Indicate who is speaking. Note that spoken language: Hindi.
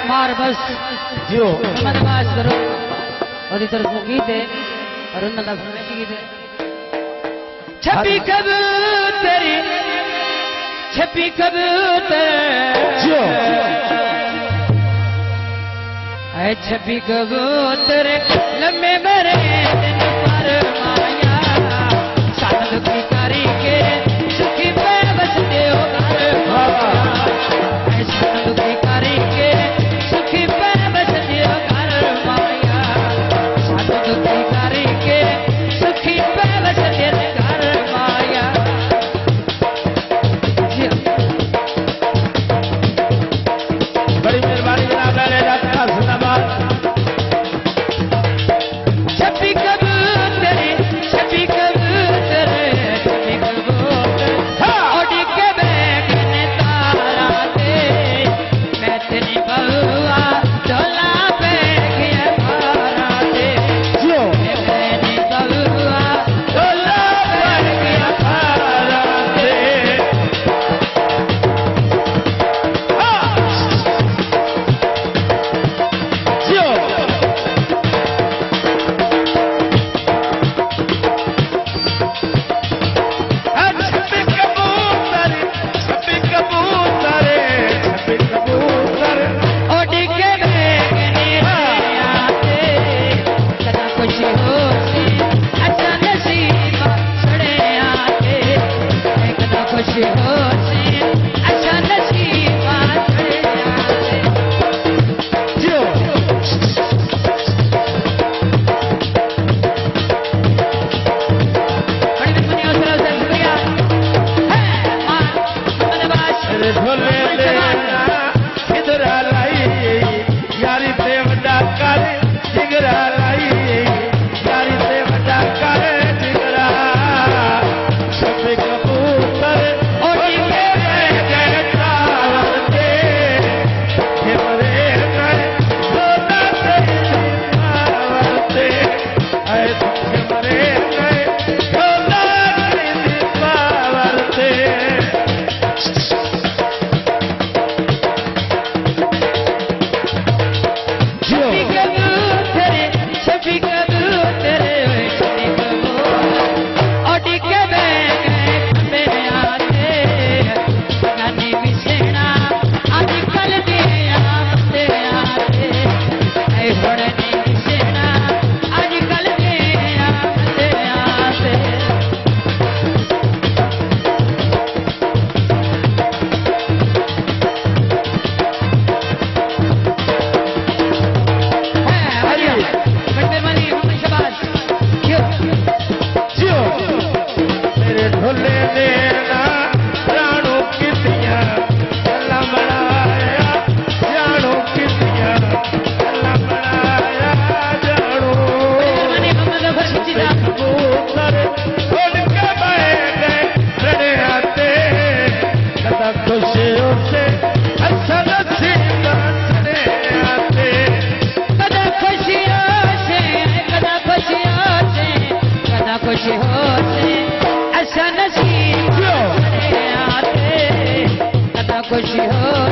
Speaker 1: मार बस
Speaker 2: जो
Speaker 1: बात करो और इधर वो गीत है और उन नदा की गीत है छपी कबूतरी छपी कबूतर
Speaker 2: जो
Speaker 1: है छपी कबूतर लम्बे मरे दिन पर माया साथ की कारी के सुखी पे बसते हो घर साथ की कारी के सुखी पे बसते हो घर माया साथ की कारी के सुखी पे बसते घर माया
Speaker 2: बड़ी मेहरबानी जनाब ले जाते हैं जिंदाबाद
Speaker 1: छपी कबूतरी छपी कबूतर छपी कबूतर उड़ के बैठने तारा दे मैं तेरी बउआ डोला पे गया तारा दे
Speaker 2: जो
Speaker 1: मेरी बउआ डोला पे गया तारा दे
Speaker 2: जो छपी कबूतर छपी कबूतर छपी कबूतर
Speaker 1: उड़ के बैठने आते कदा खुशी होती अच्छा नसीब सड़े आते कदा खुशी होती अच्छा नसीब सड़े आते
Speaker 2: जो
Speaker 1: बड़ी मेहरबानी और सलाम से शुक्रिया है मां मोहम्मद अब्बास
Speaker 2: तेरे ढोले लेना किधर लाई यारी ते वड्डा कर जिगरा लाई यारी ते वड्डा कर जिगरा छपी कबूतर
Speaker 1: उड़ के
Speaker 2: जय तावते हे मरे मैं सोना ते तावते ऐ हे मरे मैं सोना ते तावते जो
Speaker 1: छपी कबूतर छपी कबूतर उड़ के बैठे आते गाने विसेना आजकल दिया आते ऐ होड़ने विसेना आजकल दिया आते हरिया बड़े मनी मोहम्मद शबाज
Speaker 2: जो तेरे ढोले देना जानो कितिया अल्लाह बनाया जानो कितिया अल्लाह बनाया जानो
Speaker 1: मनी मोहम्मद अफर चिदा
Speaker 2: कबूतर उड़ के बैठे रड़े आते कदा खुशियों से अच्छा नसीब चढ़े आते
Speaker 1: कदा खुशियों से कदा खुशियों से कदा खुशी होते ऐसा नसीब
Speaker 2: जो
Speaker 1: चले आते कदा खुशी हो